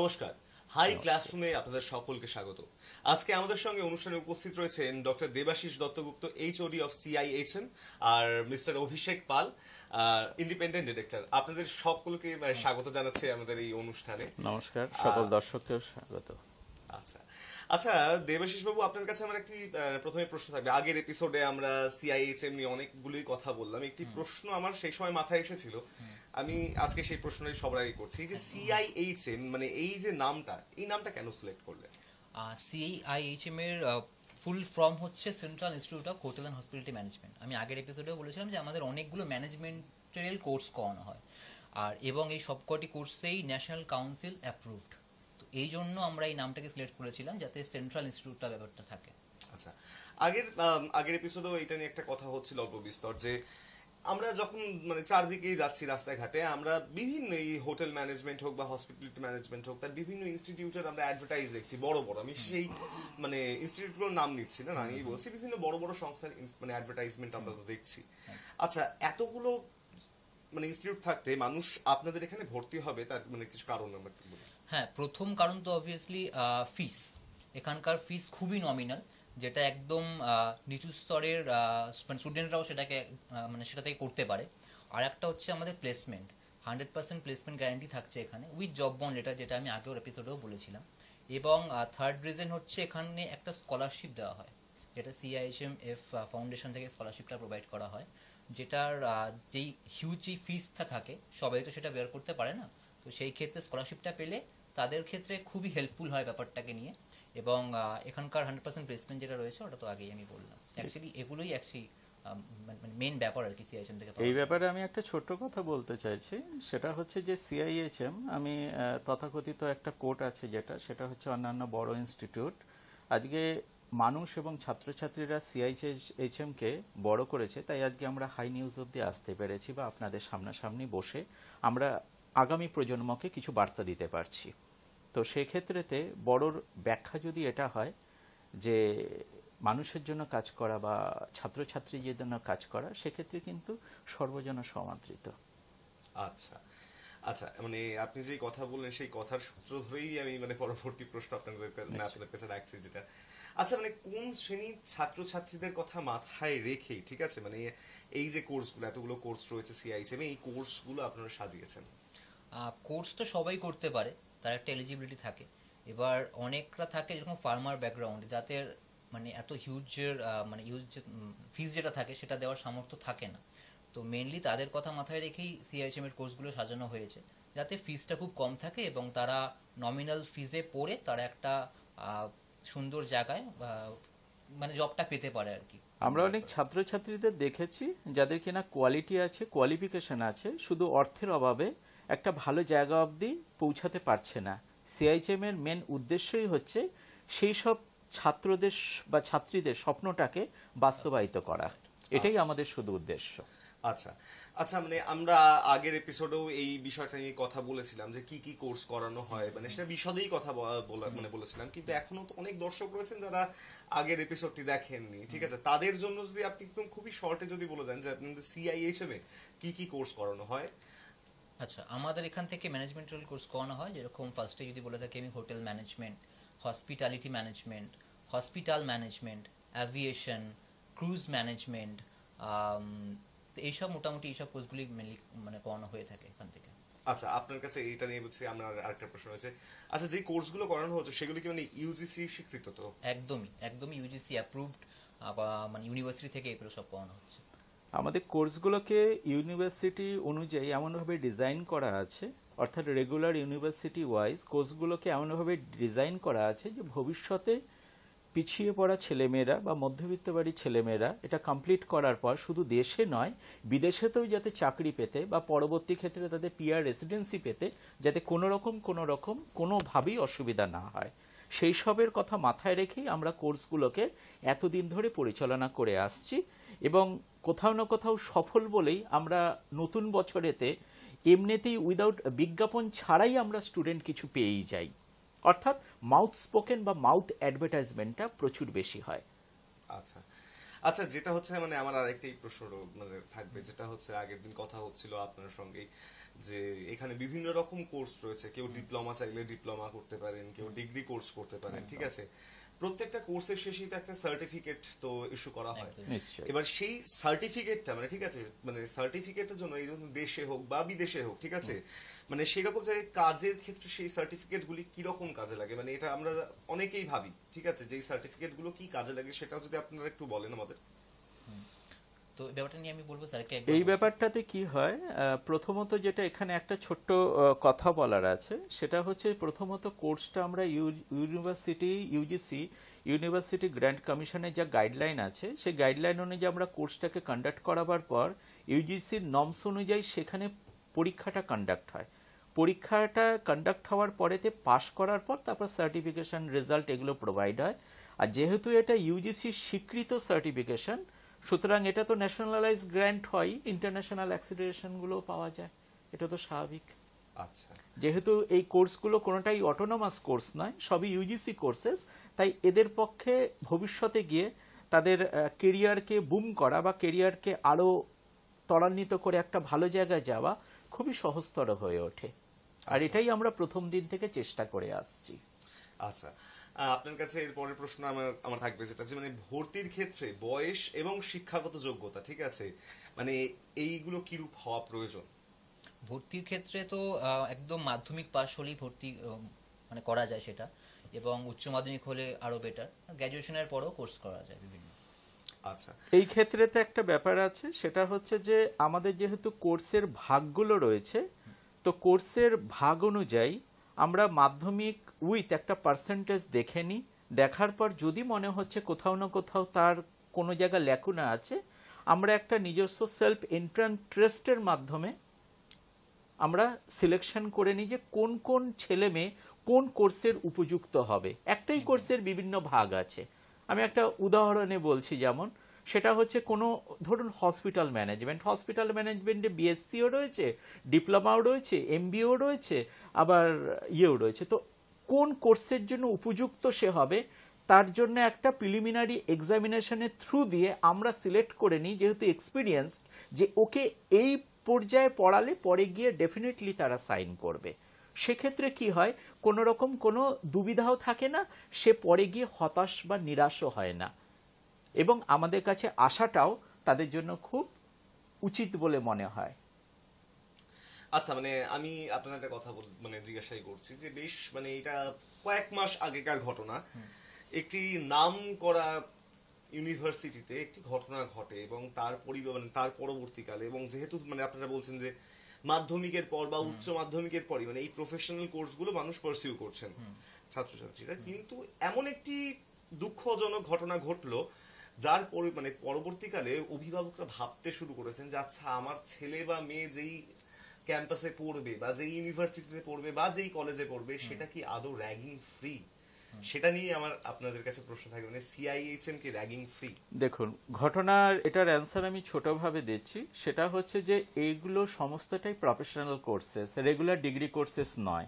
নমস্কার। হাই নমস্কার। ক্লাসরুমে আপনাদের সকলকে স্বাগত। আজকে আমাদের সঙ্গে অনুষ্ঠানে উপস্থিত রয়েছেন doctor Debashis Dattagupta, HOD of CIHM, আর mister Abhishek Pal, independent director. আপনাদের সকলকে স্বাগত জানাচ্ছি আমাদের এই অনুষ্ঠানে। নমস্কার, সকল দর্শককেও স্বাগত। আচ্ছা আচ্ছা, দেবাশিস বাবু, আপনার কাছে আমার একটি প্রথমে প্রশ্ন থাকবে। আগের এপিসোডে আমরা সিআইএইচএম নিয়ে অনেকগুলোই কথা বললাম। একটি প্রশ্ন আমার সেই সময় মাথায় এসেছিল, আমি আজকে সেই প্রশ্নটাই সবার আগে করছি। এই যে সিআইএইচএম, মানে এই যে নামটা, এই নামটা কেন সিলেক্ট করলেন? সিআইএইচএম এর ফুল ফর্ম হচ্ছে central institute of hotel and hospitality management. আমি আগের এপিসোডেও বলেছিলাম যে আমাদের অনেকগুলো ম্যানেজমেন্টাল কোর্স করানো হয়, আর এবং এই সবকটি কোর্সেই ন্যাশনাল কাউন্সিল অ্যাপ্রুভড। তো এই জন্য আমরা এই নামটাকে সিলেক্ট করেছিলাম, যাতে সেন্ট্রাল ইনস্টিটিউটটা ব্যাপারটা থাকে। আচ্ছা, আগের এপিসোডেও এটা নিয়ে একটা কথা হচ্ছিল অল্প বিস্তর, যে আমরা যখন মানে চারদিকেই যাচ্ছি রাস্তাঘাটে, আমরা বিভিন্ন এই হোটেল ম্যানেজমেন্ট হোক বা হসপিটালিটি ম্যানেজমেন্ট হোক, তার বিভিন্ন ইনস্টিটিউটের আমরা অ্যাডভার্টাইজ দেখছি বড় বড়। আমি সেই মানে ইনস্টিটিউটগুলোর নাম নিচ্ছি না, আমি বলছি বিভিন্ন বড় বড় সংস্থার মানে অ্যাডভার্টাইজমেন্ট আমরা তো দেখছি। আচ্ছা, এতগুলো মানে ইনস্টিটিউট থাকতে মানুষ আপনাদের এখানে ভর্তি হবে, তার মানে কিছু কারণ আমরা একটু বলি। হ্যাঁ, প্রথম কারণ তো অবভিয়াসলি ফিস। এখানকার ফিস খুবই নমিনাল, যেটা একদম নিচু স্তরের স্টুডেন্টরাও সেটাকে মানে সেটা থেকে করতে পারে। আর একটা হচ্ছে আমাদের প্লেসমেন্ট, 100% প্লেসমেন্ট গ্যারান্টি থাকছে এখানে উইথ জব বন্ড, যেটা আমি আগের এপিসোডেও বলেছিলাম। এবং থার্ড রিজন হচ্ছে এখানে একটা স্কলারশিপ দেওয়া হয়, যেটা সিআইএইচএম এফ ফাউন্ডেশন থেকে স্কলারশিপটা প্রোভাইড করা হয়, যেটার যেই হিউজ ফিসটা থাকে সবাই তো সেটা বের করতে পারে না। তো সেই ক্ষেত্রে স্কলারশিপটা পেলে তাদের ক্ষেত্রে খুবই হেল্পফুল হয় ব্যাপারটাকে নিয়ে। এবং এখানকার 100% প্লেসমেন্ট যেটা রয়েছে ওটা তো আগেই আমি বললাম। অ্যাকচুয়ালি এগুলোই মানে মেন ব্যাপার আর কি সিআইএইচএম থেকে। এই ব্যাপারে আমি একটা ছোট্ট কথা বলতে চাইছি, সেটা হচ্ছে যে সিআইএইচএম, আমি তথাকথিত একটা কোর্ট আছে যেটা, সেটা হচ্ছে অন্যান্য বড় ইনস্টিটিউট। আজকে মানুষ এবং ছাত্রছাত্রীরা সিআইএইচএম কে বড় করেছে, তাই আজকে আমরা হাই নিউজ অব্দি আসতে পেরেছি বা আপনাদের সামনাসামনি বসে আমরা আগামী প্রজন্মকে কিছু বার্তা দিতে পারছি। তো সেক্ষেত্রেতে বড়র ব্যাখ্যা যদি এটা হয় যে মানুষের জন্য কাজ করা বা ছাত্রছাত্রীদের জন্য কাজ করা, সেক্ষেত্রে কিন্তু সর্বজন সমাদৃত। আচ্ছা আচ্ছা, মানে আপনি যে কথা বললেন সেই কথার সূত্র ধরেই আমি মানে পরবর্তী প্রশ্ন আপনাদের কাছে রাখছি, যেটা আচ্ছা মানে কোন শ্রেণীর ছাত্রছাত্রীদের কথা মাথায় রেখে, ঠিক আছে, মানে এই যে কোর্সগুলো, এতগুলো কোর্স রয়েছে সিআইএইচএম, এই কোর্সগুলো আপনারা সাজিয়েছেন? কোর্স তো সবাই করতে পারে, তার একটা এলিজিবিলিটি থাকে। এবার অনেকরা থাকে যেরকম ফার্মার ব্যাকগ্রাউন্ড, যাদের মানে এত হিউজের মানে ফিস যেটা থাকে সেটা দেওয়ার সামর্থ্য থাকে না। তো মেনলি তাদের কথা মাথায় রেখেই সিআইএইচএম এর কোর্সগুলো সাজানো হয়েছে, যাতে ফিসটা খুব কম থাকে এবং তারা নমিনাল ফিজে পড়ে তারা একটা সুন্দর জায়গায় মানে জবটা পেতে পারে আর কি। আমরা অনেক ছাত্রছাত্রীদের দেখেছি যাদের কিনা কোয়ালিটি আছে, কোয়ালিফিকেশন আছে, শুধু অর্থের অভাবে একটা ভালো জায়গা অবধি পৌঁছাতে পারছে না। সিআইএইচএম এর মেন উদ্দেশ্যই হচ্ছে সেই সব ছাত্রদের বা ছাত্রীদের স্বপ্নটাকে বাস্তবায়িত করা, এটাই আমাদের শুধু উদ্দেশ্য। আচ্ছা আচ্ছা, মানে আমরা আগের এপিসোডেও এই বিষয়টা নিয়ে কথা বলেছিলাম যে কি কি কোর্স করানো হয়, মানে সেটা বিশদেই কথা মানে বলেছিলাম, কিন্তু এখনো তো অনেক দর্শক রয়েছেন যারা আগের এপিসোডটি দেখেননি, ঠিক আছে? তাদের জন্য যদি আপনি একদম খুবই শর্টে যদি বলে দেন যে আপনাদের সিআইএইচএম এ কি কি কোর্স করানো হয়। আচ্ছা, আমাদের এখান থেকে ম্যানেজমেন্টাল কোর্স করানো হয়, যেরকম ফার্স্টে যদি বলে থাকি আমি, hotel management, hospitality management, hospital management, aviation, cruise management, এইসব মোটামুটি এইসব কোর্সগুলি মেনলি মানে করানো হয়ে থাকে এখান থেকে। আচ্ছা, আপনার কাছে এটা নিয়ে বলছি আমার আরেকটা প্রশ্ন রয়েছে। আচ্ছা, যে কোর্সগুলো করানো হচ্ছে সেগুলো কি মানে ইউজিসি স্বীকৃত? তো একদমই একদমই ইউজিসি অ্যাপ্রুভড, মানে ইউনিভার্সিটি থেকে এগুলো সব করানো হচ্ছে। আমাদের কোর্সগুলোকে ইউনিভার্সিটি অনুযায়ী এমনভাবে ডিজাইন করা আছে, অর্থাৎ রেগুলার ইউনিভার্সিটি ওয়াইজ কোর্সগুলোকে এমনভাবে ডিজাইন করা আছে যে ভবিষ্যতে পিছিয়ে পড়া ছেলেমেয়েরা বা মধ্যবিত্ত বাড়ির ছেলেমেয়েরা এটা কমপ্লিট করার পর শুধু দেশে নয় বিদেশেতেও যাতে চাকরি পেতে বা পরবর্তী ক্ষেত্রে তাদের পিআর রেসিডেন্সি পেতে যাতে কোনোভাবেই অসুবিধা না হয়, সেই সবের কথা মাথায় রেখেই আমরা কোর্সগুলোকে এতদিন ধরে পরিচালনা করে আসছি। এবং কোথাও না কোথাও সফল বলেই আমরা নতুন বছরেতে এমনিতেই উইদাউট বিজ্ঞাপন ছাড়াই আমরা স্টুডেন্ট কিছু পেয়েই যাই, অর্থাৎ মাউথ স্পোকেন বা মাউথ অ্যাডভার্টাইজমেন্টটা প্রচুর বেশি হয়। আচ্ছা আচ্ছা, যেটা হচ্ছে মানে আমার আরেকটাই প্রশ্ন মানে থাকবে, যেটা হচ্ছে আগের দিন কথা হচ্ছিল আপনার সঙ্গেই, যে এখানে বিভিন্ন রকম কোর্স রয়েছে, কেউ ডিপ্লোমা চাইলে ডিপ্লোমা করতে পারেন, কেউ ডিগ্রি কোর্স করতে পারেন, ঠিক আছে? প্রত্যেকটা কোর্সের শেষেই তো একটা সার্টিফিকেট তো ইস্যু করা হয়। এবার সেই সার্টিফিকেটটা মানে ঠিক আছে, মানে সার্টিফিকেটের জন্য এই দেশে হোক বা বিদেশে হোক, ঠিক আছে, মানে সেই রকম জায়গায় কাজের ক্ষেত্রে সেই সার্টিফিকেট গুলি কিরকম কাজে লাগে, মানে এটা আমরা অনেকেই ভাবি, ঠিক আছে, যে এই সার্টিফিকেট গুলো কি কাজে লাগে সেটাও যদি আপনারা একটু বলেন আমাদের। তো ব্যাপারটা নিয়ে আমি বলবো স্যারকে। এই ব্যাপারটাতে কি হয়, প্রথমত যেটা এখানে একটা ছোট্ট কথা বলার আছে, সেটা হচ্ছে প্রথমত কোর্সটা আমরা ইউনিভার্সিটি ইউজিসি ইউনিভার্সিটি গ্র্যান্ট কমিশনের যা গাইডলাইন আছে সেই গাইডলাইন অনুযায়ী আমরা কোর্সটাকে কন্ডাক্ট করাবার পর ইউজিসির নর্মস অনুযায়ী সেখানে পরীক্ষাটা কন্ডাক্ট হয়। পরীক্ষাটা কন্ডাক্ট হওয়ার পরেতে পাশ করার পর তারপর সার্টিফিকেশন রেজাল্ট এগুলো প্রোভাইড হয়। আর যেহেতু এটা ইউজিসির স্বীকৃত সার্টিফিকেশন, সুতরাং এটা তো ন্যাশনালাইজ গ্র্যান্ট হয়, ইন্টারন্যাশনাল অ্যাক্সিডেশন গুলো পাওয়া যায়, এটা তো স্বাভাবিক। আচ্ছা, যেহেতু এই কোর্সগুলো কোনোটাই অটোনমাস কোর্স নয়, সবই ইউজিসি কোর্সেস, তাই এদের পক্ষে ভবিষ্যতে গিয়ে তাদের কেরিয়ারকে বুম করা বা কেরিয়ারকে আরো ত্বরান্বিত করে একটা ভালো জায়গায় যাওয়া খুবই সহজতর হয়ে ওঠে। আর এটাই আমরা প্রথম দিন থেকে চেষ্টা করে আসছি। আচ্ছা, আপনার কাছে এর পরের প্রশ্ন আমার থাকবে যেটা যে মানে ভর্তির ক্ষেত্রে বয়স এবং শিক্ষাগত যোগ্যতা, ঠিক আছে, মানে এইগুলো কিরূপ হওয়া প্রয়োজন? ভর্তির ক্ষেত্রে তো একদম মাধ্যমিক পাস হলেই ভর্তি মানে করা যায় সেটা, এবং উচ্চ মাধ্যমিক হলে আরো বেটার, গ্র্যাজুয়েশনের পরেও কোর্স করা যায় বিভিন্ন। আচ্ছা, এই ক্ষেত্রেতে একটা ব্যাপার আছে, সেটা হচ্ছে যে আমাদের যেহেতু কোর্সের ভাগগুলো রয়েছে, তো কোর্সের ভাগ অনুযায়ী আমরা মাধ্যমিক উইথ একটা পার্সেন্টেজ দেখে নিই, দেখার পর যদি মনে হচ্ছে কোথাও না কোথাও তার কোনো জায়গা ল্যাকুনা আছে, আমরা একটা নিজস্ব সেলফ এন্ট্রান্স টেস্টের মাধ্যমে আমরা সিলেকশন করে নিই যে কোন কোন ছেলে মেয়ে কোন কোর্সের উপযুক্ত হবে। একটাই কোর্সের বিভিন্ন ভাগ আছে, আমি একটা উদাহরণে বলছি, যেমন সেটা হচ্ছে কোনো ধরুন হসপিটাল ম্যানেজমেন্টে বিএসসিও রয়েছে, ডিপ্লোমাও রয়েছে, এমবিও রয়েছে, আবার ইয়েও রয়েছে। তো কোন কোর্সের জন্য উপযুক্ত সে হবে তার জন্য একটা প্রিলিমিনারি এক্সামিনেশনের থ্রু দিয়ে আমরা সিলেক্ট করে নিই, যেহেতু এক্সপিরিয়েন্সড, যে ওকে এই পর্যায়ে পড়ালে পরে গিয়ে ডেফিনেটলি তারা সাইন করবে। সেক্ষেত্রে কি হয়, কোনো রকম কোনো দুবিধাও থাকে না, সে পরে গিয়ে হতাশ বা নিরাশও হয় না, এবং আমাদের কাছে আসাটাও তাদের জন্য খুব উচিত বলে মনে হয়। আচ্ছা, মানে আমি আপনার একটা কথা মানে জিজ্ঞাসাই করছি যে বেশ মানে এটা কয়েক মাস আগেকার ঘটনা, একটি নাম করা ইউনিভার্সিটিতে একটি ঘটনা ঘটে এবং তার পরবর্তীকালে, এবং যেহেতু মানে আপনারা বলছেন যে মাধ্যমিকের পর বা উচ্চ মাধ্যমিকের পরই মানে এই প্রফেশনাল কোর্সগুলো মানুষ পারসিউ করছেন ছাত্রছাত্রীরা, কিন্তু এমন একটি দুঃখজনক ঘটনা ঘটলো যার মানে পরবর্তীকালে অভিভাবকরা ভাবতে শুরু করেছেন যে আচ্ছা আমার ছেলে বা মেয়ে যেই ক্যাম্পাসে পড়বে বা যেই ইউনিভার্সিটিতে পড়বে বা যেই কলেজে পড়বে সেটা কি আদৌ র্যাগিং ফ্রি, সেটা নিয়ে আমার আপনাদের কাছে প্রশ্ন থাকবে, মানে সিআইএইচএম কি র্যাগিং ফ্রি? দেখুন, ঘটনার এটার অ্যান্সার আমি ছোটভাবে দিচ্ছি, সেটা হচ্ছে যে এইগুলো সমস্তটাই professional courses, regular degree courses নয়।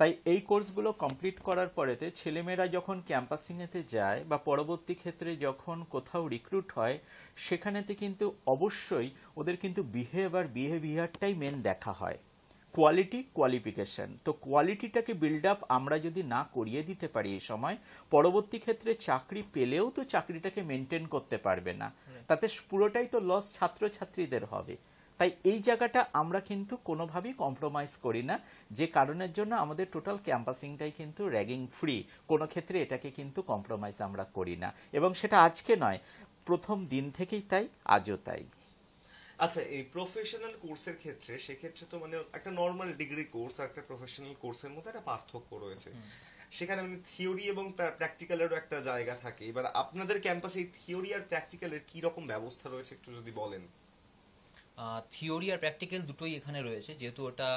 তাই এই কোর্সগুলো কমপ্লিট করার পরেতে ছেলেমেয়েরা যখন ক্যাম্পাসিংয়েতে যায় বা পরবর্তী ক্ষেত্রে যখন কোথাও রিক্রুট হয়, সেখানেতে কিন্তু অবশ্যই ওদের কিন্তু বিহেভিয়ারটাই মেন দেখা হয়, কোয়ালিটি কোয়ালিফিকেশন। তো কোয়ালিটিটাকে বিল্ড আপ আমরা যদি না করিয়ে দিতে পারি এই সময়, পরবর্তী ক্ষেত্রে চাকরি পেলেও তো চাকরিটাকে মেনটেন করতে পারবে না, তাতে পুরোটাই তো লস ছাত্রছাত্রীদের হবে। তাই এই জায়গাটা আমরা কিন্তু কোনোভাবেই কম্প্রোমাইজ করি না, যে কারণের জন্য আমাদের টোটাল ক্যাম্পাসিংটাই কিন্তু র্যাগিং ফ্রি, কোনো ক্ষেত্রে এটাকে কিন্তু কম্প্রোমাইজ আমরা করি না, এবং সেটা আজকে নয়, প্রথম দিন থেকেই তাই, আজও তাই। আচ্ছা, এই প্রফেশনাল কোর্সের ক্ষেত্রে সেক্ষেত্রে তো মানে একটা নর্মাল ডিগ্রি কোর্স আর একটা প্রফেশনাল কোর্সের মধ্যে একটা পার্থক্য রয়েছে, সেখানে মানে থিওরি এবং প্র্যাকটিক্যালেরও একটা জায়গা থাকে। এবার আপনাদের ক্যাম্পাসে এই থিওরি আর প্র্যাকটিক্যালের কি রকম ব্যবস্থা রয়েছে একটু যদি বলেন। থিওরি আর প্র্যাকটিক্যাল দুটোই এখানে রয়েছে, যেহেতু ওটা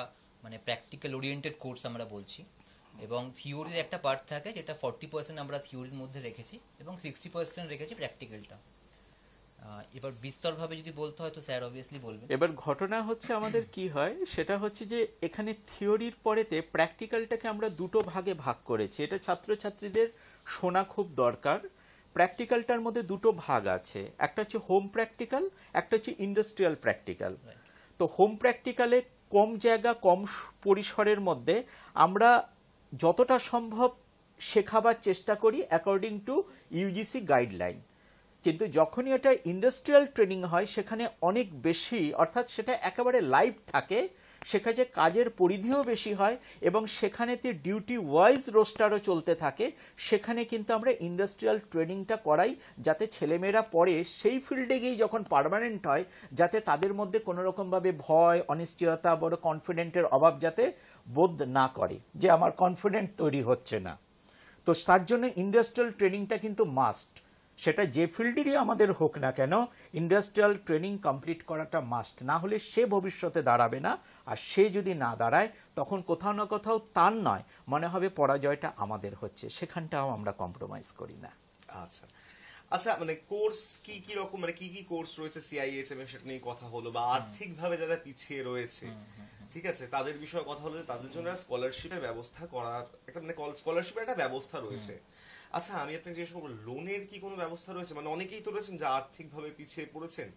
মানে প্র্যাকটিক্যাল ওরিয়েন্টেড কোর্স আমরা বলছি, এবং থিওরির একটা পার্ট থাকে যেটা 40% আমরা থিওরির মধ্যে রেখেছি এবং 60% রেখেছি প্র্যাকটিক্যালটা। এবার বিস্তরভাবে যদি বলতে হয় তো স্যার অবভিয়াসলি বলবেন। এবার ঘটনা হচ্ছে আমাদের কি হয়, সেটা হচ্ছে যে এখানে থিওরির পরেতে প্র্যাকটিক্যালটাকে আমরা দুটো ভাগে ভাগ করেছি, এটা ছাত্রছাত্রীদের শোনা খুব দরকার। প্র্যাকটিক্যালটার মধ্যে দুটো ভাগ আছে, একটা হচ্ছে হোম প্র্যাকটিক্যাল, একটা হচ্ছে ইন্ডাস্ট্রিয়াল প্র্যাকটিক্যাল। তো হোম প্র্যাকটিক্যালে কম জায়গা কম পরিসরের মধ্যে আমরা যতটা সম্ভব শেখাবার চেষ্টা করি অ্যাকর্ডিং টু ইউজিসি গাইডলাইন। কিন্তু যখনই এটা ইন্ডাস্ট্রিয়াল ট্রেনিং হয় সেখানে অনেক বেশি, অর্থাৎ সেটা একেবারে লাইভ থাকে, সেখানে কাজের পরিধিও বেশি হয় এবং সেখানেতে ডিউটি ওয়াইজ রোস্টারও চলতে থাকে। সেখানে কিন্তু আমরা ইন্ডাস্ট্রিয়াল ট্রেনিংটা করাই যাতে ছেলেমেয়েরা পরে সেই ফিল্ডে গিয়ে যখন পার্মানেন্ট হয় যাতে তাদের মধ্যে কোনো রকমভাবে ভয়, অনিশ্চয়তা, বড় কনফিডেন্টের অভাব যাতে বোধ না করে যে আমার কনফিডেন্ট তৈরি হচ্ছে না। তো তার জন্য ইন্ডাস্ট্রিয়াল ট্রেনিংটা কিন্তু মাস্ট। সেটা যে ফিল্ডেরই আমাদের হোক না কেন, ইন্ডাস্ট্রিয়াল ট্রেনিং কমপ্লিট করাটা মাস্ট, না হলে সে ভবিষ্যতে দাঁড়াবে না। আর সে যদি না দাঁড়ায় তখন কোথাও না কোথাও তার নয়, মনে হবে পরাজয়টা আমাদের হচ্ছে, সেখানটাও আমরা কম্প্রোমাইজ করি না। আচ্ছা আচ্ছা, মানে কোর্স কি কি রকম, মানে কি কি কোর্স রয়েছে সিআইএসএম এর, সেটা নিয়ে কথা হলো, বা আর্থিকভাবে যারা পিছিয়ে রয়েছে, ঠিক আছে, তাদের বিষয়ে কথা হলো যে তাদের জন্য স্কলারশিপের ব্যবস্থা করার একটা, মানে স্কলারশিপের একটা ব্যবস্থা রয়েছে। আচ্ছা, আমি আপনাকে জিজ্ঞেস করবো, লোনের কি কোনো ব্যবস্থা রয়েছে? মানে অনেকেই তো রয়েছেন যা আর্থিকভাবে পিছিয়ে পড়েছেন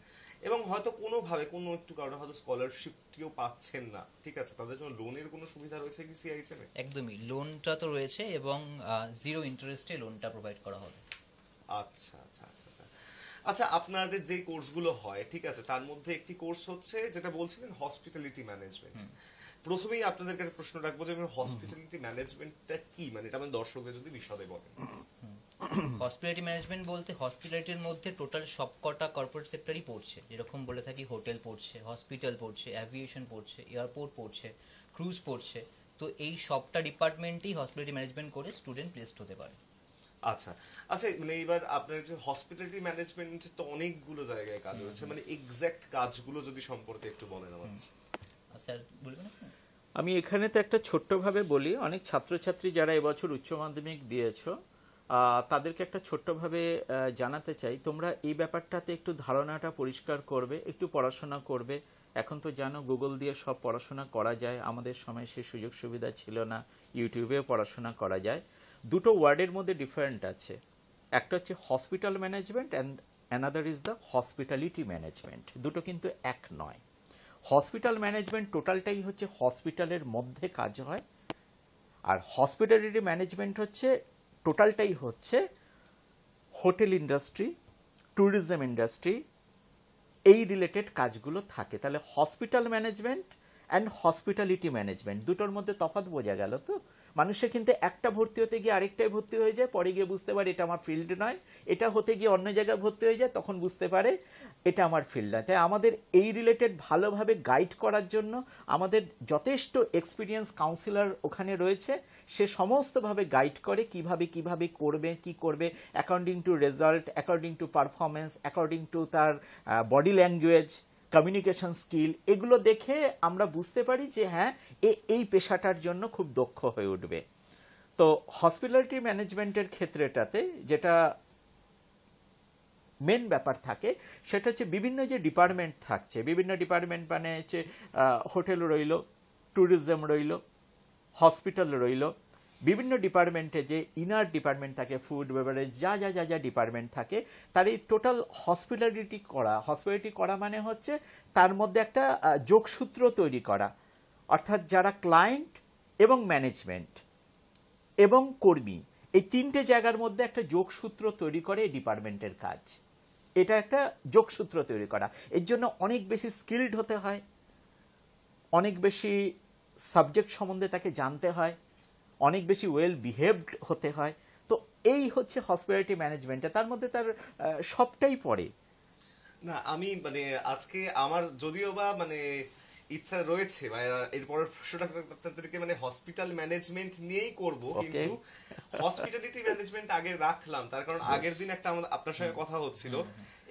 এবং হয়তো কোনোভাবে কোনো একটু কারণে হয়তো স্কলারশিপটিও পাচ্ছেন না, ঠিক আছে, তাদের জন্য লোনের কোনো সুবিধা রয়েছে কি সিআইএসএম এ? একদমই, লোনটা তো রয়েছে এবং জিরো ইন্টারেস্টে লোনটা প্রোভাইড করা হবে। আচ্ছা আচ্ছা আচ্ছা আচ্ছা আচ্ছা, আপনাদের যে কোর্সগুলো হয়, ঠিক আছে, তার মধ্যে একটি কোর্স হচ্ছে যেটা বলছিলেন হসপিটালিটি ম্যানেজমেন্ট। প্রথমেই আপনাদেরকে একটা প্রশ্ন রাখবো যে হসপিটালিটি ম্যানেজমেন্টটা কি, মানে এটা আমাদের দর্শকদের যদি বিশদে বলেন। হসপিটালিটি ম্যানেজমেন্ট বলতে হসপিটালিটির মধ্যে টোটাল সবকটা কর্পোরেট সেক্টরই পড়ছে। যেরকম বলে থাকি হোটেল পড়ছে, হসপিটাল পড়ছে, অ্যাভিয়েশন পড়ছে, এয়ারপোর্ট পড়ছে, ক্রুজ পড়ছে। তো এই সবটা ডিপার্টমেন্টেই হসপিটালিটি ম্যানেজমেন্ট করে স্টুডেন্ট প্লেসড হতে পারে। আচ্ছা আচ্ছা, মানে এবার আপনার যে হসপিটালিটি ম্যানেজমেন্ট তো অনেকগুলো জায়গায় কাজ রয়েছে, মানে এক্সাক্ট কাজগুলো যদি সম্পর্কে একটু বলেন আমাদের। স্যার বলবেন আপনি? আমি এখানে তো একটা ছোট্টভাবে বলি, অনেক ছাত্রছাত্রী যারা এবছর উচ্চ মাধ্যমিক দিয়েছো তাদেরকে একটা ছোট্টভাবে জানাতে চাই, তোমরা এই ব্যাপারটাতে একটু ধারণাটা পরিষ্কার করবে, একটু পড়াশোনা করবে। এখন তো জানো গুগল দিয়ে সব পড়াশোনা করা যায়, আমাদের সময় সে সুযোগ সুবিধা ছিল না, ইউটিউবেও পড়াশোনা করা যায়। দুটো ওয়ার্ডের মধ্যে ডিফারেন্ট আছে, একটা হচ্ছে hospital management and another is the hospitality management. দুটো কিন্তু এক নয়। হসপিটাল ম্যানেজমেন্ট টোটালটাই হচ্ছে হসপিটালের মধ্যে কাজ হয়, আর হসপিটালিটি ম্যানেজমেন্ট হচ্ছে টোটালটাই হচ্ছে হোটেল ইন্ডাস্ট্রি, ট্যুরিজম ইন্ডাস্ট্রি, এই রিলেটেড কাজগুলো থাকে। তাহলে hospital management and hospitality management দুটোর মধ্যে তফাৎ বোঝা গেল তো। মানুষের কিন্তু একটা ভর্তি হতে গিয়ে আরেকটাই ভর্তি হয়ে যায়, পরে গিয়ে বুঝতে পারে এটা আমার ফিল্ড নয়, এটা হতে গিয়ে অন্য জায়গায় ভর্তি হয়ে যায়, তখন বুঝতে পারে এটা আমার ফিল্ড নয়। তাই আমাদের এই রিলেটেড ভালোভাবে গাইড করার জন্য আমাদের যথেষ্ট এক্সপিরিয়েন্স কাউন্সিলর ওখানে রয়েছে, সে সমস্তভাবে গাইড করে কিভাবে কিভাবে করবে, কি করবে, according to result, according to performance, according to তার বডি ল্যাঙ্গুয়েজ, কমিউনিকেশন স্কিল, এগুলো দেখে আমরা বুঝতে পারি যে হ্যাঁ এই পেশাটার জন্য খুব দক্ষ হয়ে উঠবে। তো হসপিটালিটি ম্যানেজমেন্টের ক্ষেত্রেটাতে যেটা মেন ব্যাপার থাকে সেটা হচ্ছে বিভিন্ন যে ডিপার্টমেন্ট থাকছে, বিভিন্ন ডিপার্টমেন্ট মানে হচ্ছে হোটেল রইল, ট্যুরিজম রইল, হসপিটাল রইল, বিভিন্ন ডিপার্টমেন্টে যে ইনার ডিপার্টমেন্ট থাকে, ফুড বেভারেজ, যা যা যা যা ডিপার্টমেন্ট থাকে, তার এই টোটাল হসপিটালিটি করা মানে হচ্ছে তার মধ্যে একটা যোগসূত্র তৈরি করা, অর্থাৎ যারা ক্লায়েন্ট এবং ম্যানেজমেন্ট এবং কর্মী, এই তিনটে জায়গার মধ্যে একটা যোগসূত্র তৈরি করে এই ডিপার্টমেন্টের কাজ। এটা একটা যোগসূত্র তৈরি করা, এর জন্য অনেক বেশি স্কিলড হতে হয়, অনেক বেশি সাবজেক্ট সম্বন্ধে তাকে জানতে হয়, অনেক বেশি ওয়েল বিহেভড হতে হয়। তো এই হচ্ছে হসপিটালিটি ম্যানেজমেন্ট, তার মধ্যে তার সবটাই পড়ে। না আমি মানে আজকে আমার যদিও বা মানে ইচ্ছা রয়েছে বা এরপরের প্রশ্নটা আপনাদেরকে মানে হসপিটাল ম্যানেজমেন্ট নিয়েই করব, কিন্তু হসপিটালিটি ম্যানেজমেন্ট আগে রাখলাম তার কারণ আগের দিন একটা আপনার সঙ্গে কথা হচ্ছিল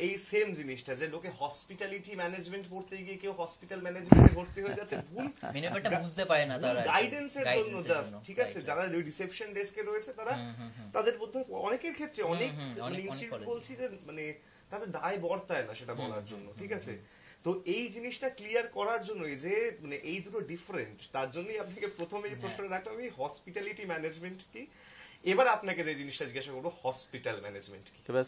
এই সেম জিনিসটা যে লোকে হসপিটালিটি ম্যানেজমেন্ট পড়তে গিয়ে কেউ হসপিটাল ম্যানেজমেন্টে ভর্তি হয়ে যাচ্ছে, ভুল ব্যাপারটা বুঝতে পারে না তারা, গাইডেন্সের জন্য জাস্ট, ঠিক আছে, যারা রিসেপশন ডেস্কে রয়েছে তারা তাদের মধ্যে অনেকের ক্ষেত্রে অনেক ইনস্টিটিউট বলছি যে মানে তাদের দায় বর্তায় না সেটা বলার জন্য, ঠিক আছে। তো এই জিনিসটা ক্লিয়ার করার জন্য যে মানে এই দুটো ডিফারেন্ট, তার জন্যই আপনাকে প্রথমে এই প্রশ্নটা রাখলাম, এই হসপিটালিটি ম্যানেজমেন্ট কি এবার আপনাকে যে জিনিসটা জিজ্ঞাসা করবো, হসপিটাল ম্যানেজমেন্ট কি? এবার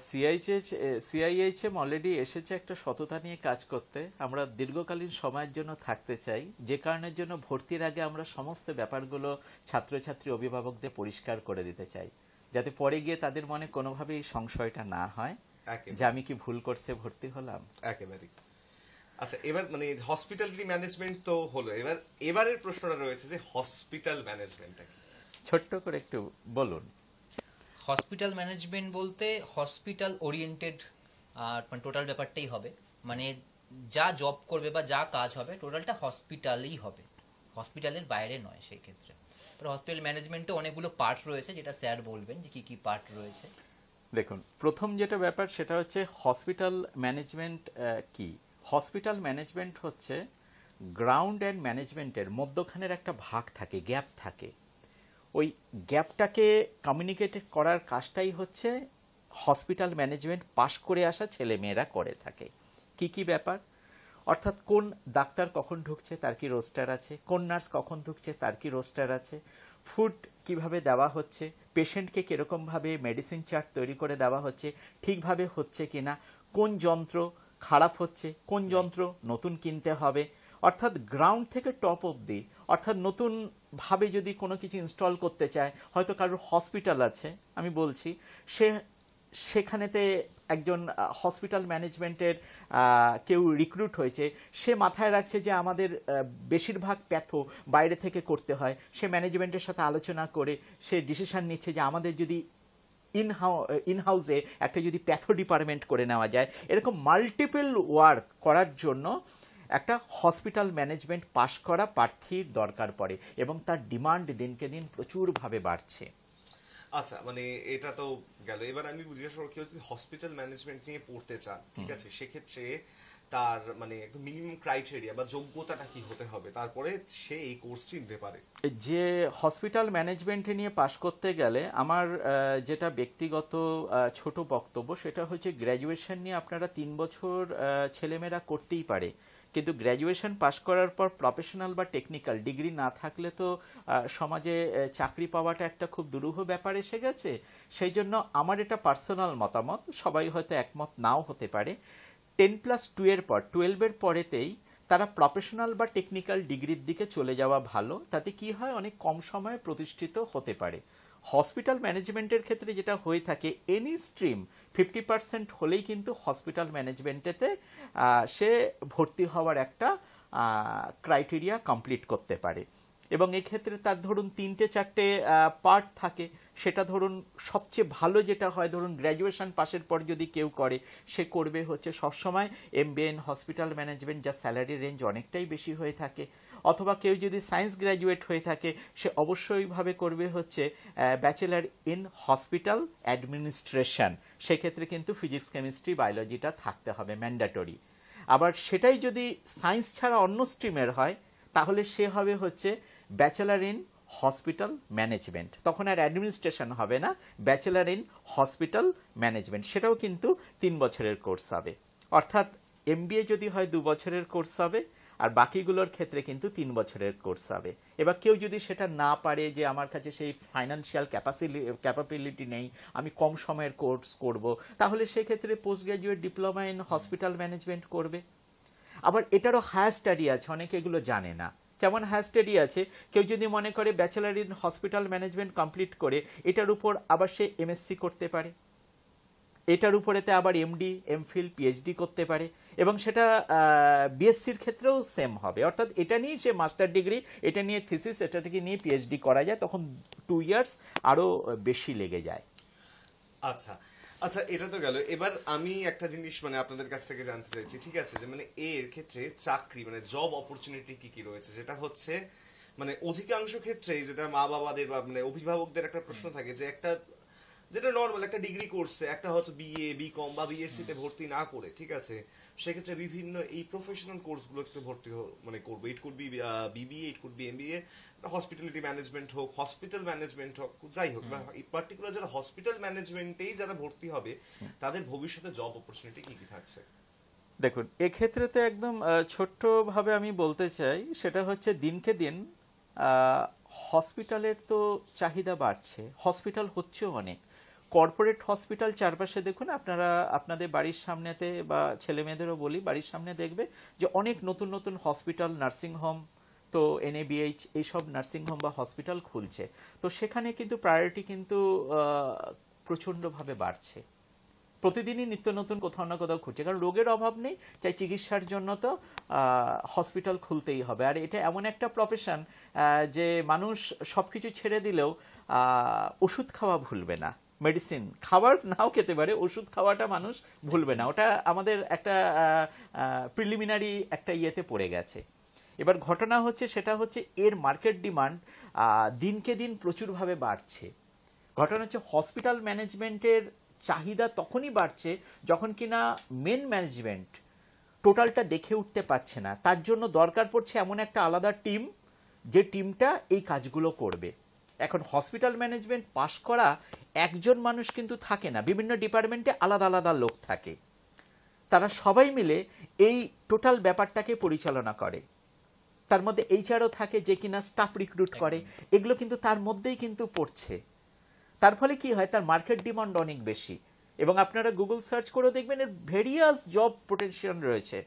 সিআইএইচএম অলরেডি এসেছে একটা সততা নিয়ে কাজ করতে। আমরা দীর্ঘকালীন সময়ের জন্য থাকতে চাই, যে কারণের জন্য ভর্তির আগে আমরা সমস্ত ব্যাপারগুলো ছাত্রছাত্রী অভিভাবকদের পরিষ্কার করে দিতে চাই, যাতে পরে গিয়ে তাদের মনে কোনোভাবেই সংশয়টা না হয় যে আমি কি ভুল করছে ভর্তি হলাম। একেবারেই। আচ্ছা, এবার মানে হসপিটালিটি ম্যানেজমেন্ট তো হলো, এবারের প্রশ্নটা রয়েছে যে হসপিটাল ম্যানেজমেন্টটা কি? ছোট্ট করে একটু বলুন। হসপিটাল ম্যানেজমেন্ট বলতে হসপিটাল ওরিয়েন্টেড মানে টোটাল ব্যাপারটাই হবে, মানে যা জব করবে বা যা কাজ হবে টোটালটা হসপিটালেই হবে, হসপিটালের বাইরে নয়। সেই ক্ষেত্রে হসপিটাল ম্যানেজমেন্টে অনেকগুলো পার্ট রয়েছে, যেটা স্যার বলবেন যে কি কি পার্ট রয়েছে। দেখুন, প্রথম যেটা ব্যাপার সেটা হচ্ছে হসপিটাল ম্যানেজমেন্ট কি। হসপিটাল ম্যানেজমেন্ট হচ্ছে গ্রাউন্ড অ্যান্ড ম্যানেজমেন্টের মধ্যখানের একটা ভাগ থাকে, গ্যাপ থাকে। ওই গ্যাপটাকে কমিউনিকেট করার কাজটাই হচ্ছে হসপিটাল ম্যানেজমেন্ট পাশ করে আসা ছেলে মেয়েরা করে থাকে। কি কি ব্যাপার, অর্থাৎ কোন ডাক্তার কখন ঢুকছে তার কি রোস্টার আছে, কোন নার্স কখন ঢুকছে তার কি রোস্টার আছে, ফুড কিভাবে দেওয়া হচ্ছে, পেশেন্টকে কিরকমভাবে মেডিসিন চার্ট তৈরি করে দেওয়া হচ্ছে, ঠিকভাবে হচ্ছে কিনা, কোন যন্ত্র খারাপ হচ্ছে, কোন যন্ত্র নতুন কিনতে হবে, অর্থাৎ গ্রাউন্ড থেকে টপ অবধি। অর্থাৎ নতুন ভাবে যদি কোনো কিছু ইনস্টল করতে চায়, হয়তো কারোর হসপিটাল আছে, আমি বলছি, সেখানেতে একজন হসপিটাল ম্যানেজমেন্টের কেউ রিক্রুট হয়েছে, সে মাথায় রাখছে যে আমাদের বেশিরভাগ প্যাথো বাইরে থেকে করতে হয়, সে ম্যানেজমেন্টের সাথে আলোচনা করে সে ডিসিশন নিচ্ছে যে আমাদের যদি ইনহাউসে একটা যদি প্যাথো ডিপার্টমেন্ট করে নেওয়া যায়। এরকম মাল্টিপল ওয়ার্ক করার জন্য একটা হসপিটাল ম্যানেজমেন্ট পাশ করা প্রার্থীর দরকার পড়ে, এবং তার ডিমান্ড দিনকে দিন প্রচুরভাবে বাড়ছে। আচ্ছা, মানে এটা তো গেল। এবার আমি জিজ্ঞাসা করব, কেউ যদি হসপিটাল ম্যানেজমেন্ট নিয়ে পড়তে চান, ঠিক আছে, সেক্ষেত্রে তার মানে একদম মিনিমাম ক্রাইটেরিয়া বা যোগ্যতাটা কি হতে হবে, তারপরে সে এই কোর্সটি নিতে পারে? যে হসপিটাল ম্যানেজমেন্ট নিয়ে পাশ করতে গেলে আমার যেটা ব্যক্তিগত ছোট বক্তব্য সেটা হচ্ছে গ্র্যাজুয়েশন নিয়ে আপনারা 3 বছর ছেলেমেয়েরা করতেই পারে, কিন্তু গ্র্যাজুয়েশন পাশ করার পর প্রফেশনাল বা টেকনিক্যাল ডিগ্রি না থাকলে তো সমাজে চাকরি পাওয়াটা একটা খুব দুরূহ ব্যাপার এসে গেছে। সেই জন্য আমার এটা পার্সোনাল মতামত, সবাই হয়তো একমত নাও হতে পারে, 10+2 এর পর 12-এর পরেতেই তারা প্রফেশনাল বা টেকনিক্যাল ডিগ্রির দিকে চলে যাওয়া ভালো। তাতে কি হয়, অনেক কম সময়ে প্রতিষ্ঠিত হতে পারে। হসপিটাল ম্যানেজমেন্টের ক্ষেত্রে যেটা হয়ে থাকে, এনি স্ট্রিম 50% হলেই কিন্তু হসপিটাল ম্যানেজমেন্টেতে সে ভর্তি হওয়ার একটা ক্রাইটেরিয়া কমপ্লিট করতে পারে। এবং এক্ষেত্রে তার ধরুন 3-4টে পার্ট থাকে। সেটা ধরুন সবচেয়ে ভালো যেটা হয়, ধরুন গ্র্যাজুয়েশন পাশের পর যদি কেউ করে, সে করবে হচ্ছে সবসময় MBA ইন হসপিটাল ম্যানেজমেন্ট, যা স্যালারি রেঞ্জ অনেকটাই বেশি হয়ে থাকে। অথবা কেউ যদি সায়েন্স গ্র্যাজুয়েট হয়ে থাকে, সে অবশ্যইভাবে করবে হচ্ছে ব্যাচেলার ইন হসপিটাল অ্যাডমিনিস্ট্রেশন। সেক্ষেত্রে কিন্তু ফিজিক্স কেমিস্ট্রি বায়োলজিটা থাকতে হবে ম্যান্ডেটরি। আবার সেটাই যদি সায়েন্স ছাড়া অন্য স্ট্রিমের হয়, তাহলে সে হবে হচ্ছে ব্যাচেলার ইন হসপিটাল ম্যানেজমেন্ট। তখন আর অ্যাডমিনিস্ট্রেশন হবে না, ব্যাচেলার ইন হসপিটাল ম্যানেজমেন্ট। সেটাও কিন্তু 3 বছরের কোর্স হবে। অর্থাৎ MBA যদি হয় 2 বছরের কোর্স হবে, আর বাকিগুলোর ক্ষেত্রে কিন্তু 3 বছরের কোর্স হবে। এবার কেউ যদি সেটা না পারে, যে আমার কাছে সেই ফাইন্যান্সিয়াল ক্যাপাবিলিটি নেই, আমি কম সময়ের কোর্স করব, তাহলে সেক্ষেত্রে post graduate diploma in hospital management করবে। আবার এটারও হায়ার স্টাডি আছে, অনেকে এগুলো জানে না। কেমন হায়ার স্টাডি আছে, কেউ যদি মনে করে bachelor in hospital management complete করে এটার উপর আবার সে MSc করতে পারে, এটার উপরেতে আবার MD, MPhil, PhD করতে পারে, এবং সেটা BScর ক্ষেত্রেও সেম হবে। অর্থাৎ এটা নিয়ে সে মাস্টার ডিগ্রি, এটা নিয়ে থিসিস, এটা থেকে নিয়ে PhD করা যায়, তখন 2 ইয়ার্স আরো বেশি লেগে যায়। আচ্ছা আচ্ছা, এটা তো গেল। এবার আমি একটা জিনিস মানে আপনাদের কাছ থেকে জানতে চাইছি, ঠিক আছে, যে মানে এর ক্ষেত্রে চাকরি মানে জব অপরচুনিটি কি কি রয়েছে, যেটা হচ্ছে মানে অধিকাংশ ক্ষেত্রেই যেটা মা বাবাদের বা মানে অভিভাবকদের একটা প্রশ্ন থাকে, যে একটা যেটা নর্মাল একটা ডিগ্রি কোর্সে একটা হচ্ছে BA, BCom বা BSc তে ভর্তি না করে, ঠিক আছে, সেক্ষেত্রে বিভিন্ন এই প্রফেশনাল কোর্সগুলোতে ভর্তি মানে করবো। It could be BBA, it could be MBA, hospitality management হোক, হসপিটাল ম্যানেজমেন্ট হোক, যাই হোক, পার্টিকুলার যারা হসপিটাল ম্যানেজমেন্টেই যারা ভর্তি হবে, তাদের ভবিষ্যতে জব অপরচুনিটি কি কি থাকছে? দেখুন, এক্ষেত্রে তো একদম ছোট্টভাবে আমি বলতে চাই, সেটা হচ্ছে দিনকে দিন হসপিটালের তো চাহিদা বাড়ছে, হসপিটাল হচ্ছেও অনেক। কর্পোরেট হসপিটাল চারপাশে দেখুন আপনারা, আপনাদের বাড়ির সামনেতে বা ছেলে মেয়েদেরও বলি, বাড়ির সামনে দেখবে যে অনেক নতুন নতুন হসপিটাল, নার্সিং হোম, তো এনএবিএইচ এইসব নার্সিং হোম বা হসপিটাল খুলছে। তো সেখানে কিন্তু প্রায়োরিটি কিন্তু প্রচণ্ডভাবে বাড়ছে। প্রতিদিনই নিত্য নতুন কোথাও না কোথাও খুঁজছে, কারণ রোগের অভাব নেই, চাই চিকিৎসার জন্য তো হসপিটাল খুলতেই হবে। আর এটা এমন একটা প্রফেশন যে মানুষ সবকিছু ছেড়ে দিলেও ওষুধ খাওয়া ভুলবে না, মেডিসিন খাবার নাও খেতে পারে, ওষুধ খাওয়াটা মানুষ ভুলবে না। ওটা আমাদের একটা প্রিলিমিনারি একটা ইয়েতে পড়ে গেছে। এবার ঘটনা হচ্ছে, সেটা হচ্ছে এর মার্কেট ডিমান্ড দিনকে দিন প্রচুরভাবে বাড়ছে। ঘটনা হচ্ছে হসপিটাল ম্যানেজমেন্টের চাহিদা তখনই বাড়ছে যখন কিনা মেন ম্যানেজমেন্ট টোটালটা দেখে উঠতে পারছে না। তার জন্য দরকার পড়ছে এমন একটা আলাদা টিম, যে টিমটা এই কাজগুলো করবে। এখন হসপিটাল ম্যানেজমেন্ট পাশ করা একজন মানুষ কিন্তু থাকে না, বিভিন্ন ডিপার্টমেন্টে আলাদা আলাদা লোক থাকে। তারা সবাই মিলে এই টোটাল ব্যাপারটাকে পরিচালনা করে। তার মধ্যে এইচআরও থাকে যে কিনা স্টাফ রিক্রুট করে, এগুলো কিন্তু তার মধ্যেই কিন্তু পড়ছে। তার ফলে কি হয়, তার মার্কেট ডিমান্ড অনেক বেশি। এবং আপনারা গুগল সার্চ করে দেখবেন এর ভেরিয়াস জব পোটেনশিয়াল রয়েছে।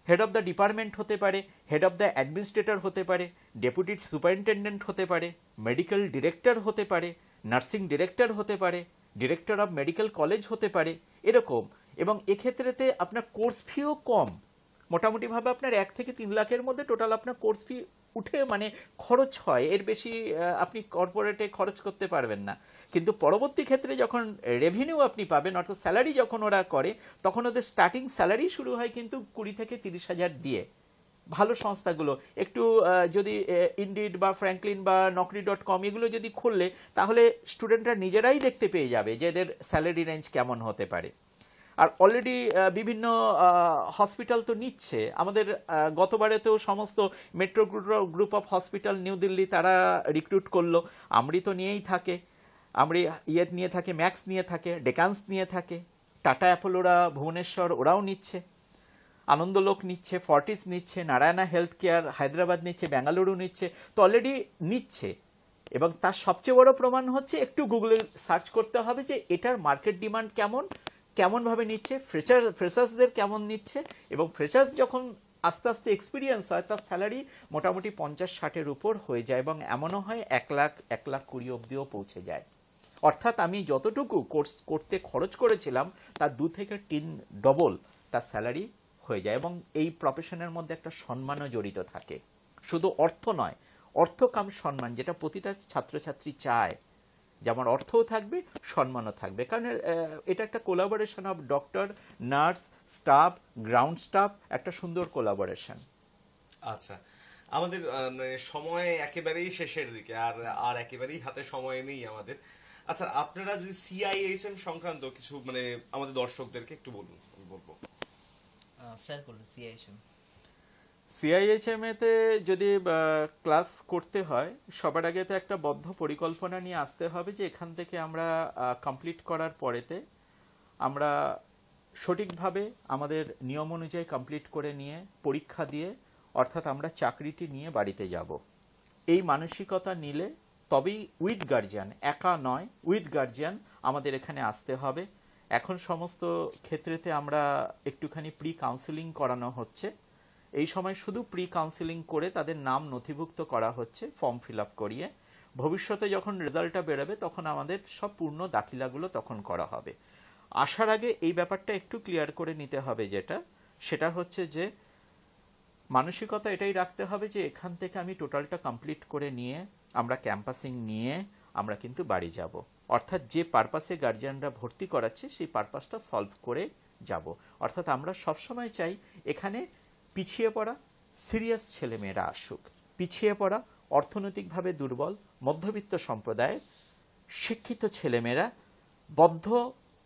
হেড অফ দ্য ডিপার্টমেন্ট হতে পারে, হেড অফ দ্য অ্যাডমিনিস্ট্রেটর হতে পারে, ডেপুটি সুপারিনটেন্ডেন্ট হতে পারে, মেডিকেল ডিরেক্টর হতে পারে, নার্সিং ডিরেক্টর হতে পারে, ডিরেক্টর অফ মেডিকেল কলেজ হতে পারে, এরকম। এবং এক্ষেত্রেতে আপনার কোর্স ফিও কম, মোটামুটিভাবে আপনার 1 থেকে 3 লাখের মধ্যে টোটাল আপনার কোর্স ফি উঠে মানে খরচ হয়, এর বেশি আপনি কর্পোরেটে খরচ করতে পারবেন না। কিন্তু পরবর্তী ক্ষেত্রে যখন রেভিনিউ আপনি পাবেন, অর্থাৎ স্যালারি যখন ওরা করে, তখন ওদের স্টার্টিং স্যালারি শুরু হয় কিন্তু 20 থেকে 30,000 দিয়ে। ভালো সংস্থাগুলো একটু যদি ইনডিড বা ফ্র্যাঙ্কলিন বা নকরি.com এগুলো যদি খুললে, তাহলে স্টুডেন্টরা নিজেরাই দেখতে পেয়ে যাবে যে এদের স্যালারি রেঞ্জ কেমন হতে পারে। আর অলরেডি বিভিন্ন হসপিটাল তো নিচ্ছে। আমাদের গতবারেতেও সমস্ত metro group of hospital new Delhi তারা রিক্রুট করলো। আমরি তো নিয়েই থাকে, আমরি ইয়ে নিয়ে থাকে, ম্যাক্স নিয়ে থাকে, ডেকান্স নিয়ে থাকে, টাটা অ্যাপোলোরা ভুবনেশ্বর ওরাও নিচ্ছে, আনন্দলোক নিচ্ছে, ফর্টিস নিচ্ছে, নারায়ণা হেলথ কেয়ার হায়দ্রাবাদ নিচ্ছে, বেঙ্গালুরু নিচ্ছে। তো অলরেডি নিচ্ছে। এবং তার সবচেয়ে বড় প্রমাণ হচ্ছে একটু গুগলে সার্চ করতে হবে যে এটার মার্কেট ডিমান্ড কেমনভাবে নিচ্ছে, ফ্রেশার্সদের কেমন নিচ্ছে। এবং ফ্রেশার্স যখন আস্তে আস্তে এক্সপিরিয়েন্স হয়, তার স্যালারি মোটামুটি 50-60-এর উপর হয়ে যায়, এবং এমনও হয় 1,20,000 অবধিও পৌঁছে যায়। অর্থাৎ আমি যতটুকু কোর্স করতে খরচ করেছিলাম তার 2 থেকে 3 ডবল তার স্যালারি হয়ে যায়। এবং এই প্রফেশনের মধ্যে একটা সম্মানও জড়িত থাকে, শুধু অর্থ নয়, অর্থ কাম সম্মান, যেটা প্রতিটা ছাত্রছাত্রী চায়, যেমন অর্থও থাকবে সম্মানও থাকবে। কারণ এটা একটা collaboration of doctor, nurse, staff, ground staff, একটা সুন্দর কোলাবোরেশন। আচ্ছা, আমাদের সময় একেবারেই শেষের দিকে, আর একেবারেই হাতে সময় নেই আমাদের। আচ্ছা, আপনারা যে সিআইএইচএম সংক্রান্ত কিছু আমাদের দর্শকদেরকে একটু বলুন। আমি বলবো স্যার বলুন। সিআইএইচএম এতে যদি ক্লাস করতে হয়, সবার আগে তো একটা বদ্ধ পরিকল্পনা নিয়ে আসতে হবে যে এখান থেকে আমরা কমপ্লিট করার পরেতে আমরা সঠিকভাবে আমাদের নিয়ম অনুযায়ী কমপ্লিট করে নিয়ে পরীক্ষা দিয়ে, অর্থাৎ আমরা চাকরিটি নিয়ে বাড়িতে যাব। এই মানসিকতা নিলে তবেই উইথ গার্জিয়ান, একা নয়, উইথ গার্জিয়ান আমাদের এখানে আসতে হবে। এখন সমস্ত ক্ষেত্রেতে আমরা একটুখানি প্রি কাউন্সেলিং করানো হচ্ছে। এই সময় শুধু প্রি কাউন্সেলিং করে তাদের নাম নথিভুক্ত করা হচ্ছে, ফর্ম ফিল আপ করিয়ে। ভবিষ্যতে যখন রেজাল্টটা বেরোবে তখন আমাদের সব পূর্ণ দাখিলাগুলো তখন করা হবে। আসার আগে এই ব্যাপারটা একটু ক্লিয়ার করে নিতে হবে, সেটা হচ্ছে যে মানসিকতা এটাই রাখতে হবে যে এখান থেকে আমি টোটালটা কমপ্লিট করে নিয়ে আমরা ক্যাম্পাসিং নিয়ে আমরা কিন্তু বাড়ি যাব। অর্থাৎ যে পারপাসে গার্জিয়ানরা ভর্তি করাচ্ছে সেই পারপাসটা সলভ করে যাব। অর্থাৎ আমরা সবসময় চাই এখানে পিছিয়ে পড়া সিরিয়াস ছেলেমেয়েরা আসুক, পিছিয়ে পড়া অর্থনৈতিকভাবে দুর্বল মধ্যবিত্ত সম্প্রদায়ের শিক্ষিত ছেলেমেয়েরা বদ্ধ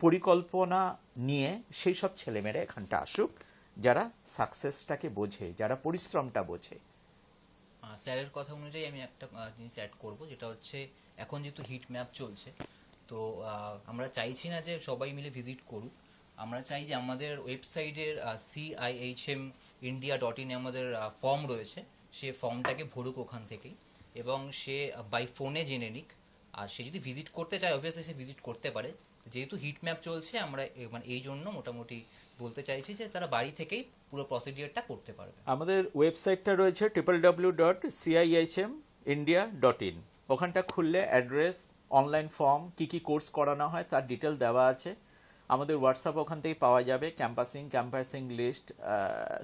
পরিকল্পনা নিয়ে সেই সব ছেলেমেয়েরা এখানটা আসুক, যারা সাকসেসটাকে বোঝে, যারা পরিশ্রমটা বোঝে। স্যারের কথা অনুযায়ী আমি একটা জিনিস অ্যাড করব, যেটা হচ্ছে এখন যেহেতু হিট ম্যাপ চলছে, তো আমরা চাইছি না যে সবাই মিলে ভিজিট করুক। আমরা চাই যে আমাদের ওয়েবসাইটের CIHMindia.in আমাদের ফর্ম রয়েছে, সেই ফর্মটাকে ভরুক ওখান থেকেই। এবং সে বাই ফোনে জেনে নিক। আর সে যদি ভিজিট করতে চায় অবভিয়াসলি সে ভিজিট করতে পারে। যেহেতু হিট ম্যাপ চলছে আমরা মানে এই জন্য মোটামুটি বলতে চাইছি যে তারা বাড়ি থেকেই পুরো প্রসিডিওরটা করতে পারবে। আমাদের ওয়েবসাইটটা রয়েছে www.cihindia.in। ওখানটা খুললে অ্যাড্রেস, অনলাইন ফর্ম, কি কোর্স করানো হয় তার ডিটেল দেওয়া আছে। আমাদের হোয়াটসঅ্যাপ ওখান থেকে পাওয়া যাবে, ক্যাম্পাসিং লিস্ট,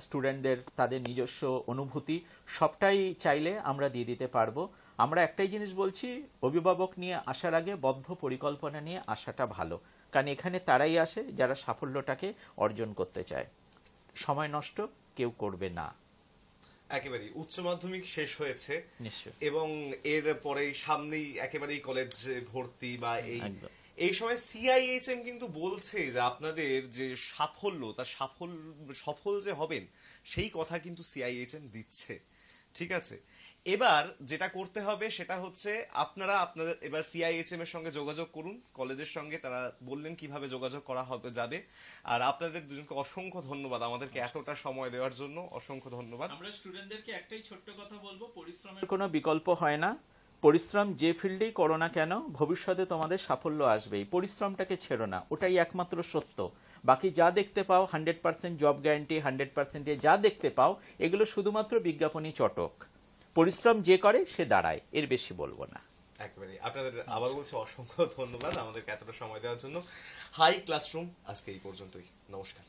স্টুডেন্টদের তাদের নিজস্ব অনুভূতি সবটাই চাইলে আমরা দিয়ে দিতে পারবো। আমরা একটাই জিনিস বলছি, অভিভাবক নিয়ে আসার আগে বদ্ধ পরিকল্পনা নিয়ে আসাটা ভালো, কারণ এখানে তারাই আসে যারা সাফল্যটাকে অর্জন করতে চায়। সময় নষ্ট কেউ করবে না। একেবারেই উচ্চ মাধ্যমিক শেষ হয়েছে নিশ্চয়। এবং এর পরে সামনেই একেবারেই কলেজ ভর্তি বা এই সময় সিআইএইচএম কিন্তু বলছে যে আপনাদের যে সাফল্য, তার সফল যে হবেন সেই কথা কিন্তু সিআইএইচএম দিচ্ছে। ঠিক আছে, এবার যেটা করতে হবে সেটা হচ্ছে আপনারা আপনাদের এবার সিআইএইচএম এর সঙ্গে যোগাযোগ করুন, কলেজের সঙ্গে। তারা বললেন কিভাবে যোগাযোগ করা হবে যাবে। আর আপনাদের দুজনকে অসংখ্য ধন্যবাদ আমাদেরকে এতটা সময় দেওয়ার জন্য, অসংখ্য ধন্যবাদ। আমরা স্টুডেন্টদেরকে একটাই ছোট্ট কথা বলবো, পরিশ্রমের কোনো বিকল্প হয় না। পরিশ্রম যে ফিল্ডেই করো না কেন, ভবিষ্যতে তোমাদের সাফল্য আসবেই। পরিশ্রমটাকে ছেড়ো না, ওটাই একমাত্র সত্য। বাকি যা দেখতে পাও 100% জব গ্যারান্টি, 100% যা দেখতে পাও এগুলো শুধুমাত্র বিজ্ঞাপনী চটক। পরিশ্রম যে করে সে দাঁড়ায়, এর বেশি বলবো না। একেবারে আপনাদের আবার বলছি অসংখ্য ধন্যবাদ আমাদেরকে এতটা সময় দেওয়ার জন্য। হাই ক্লাসরুম আজকে এই পর্যন্তই, নমস্কার।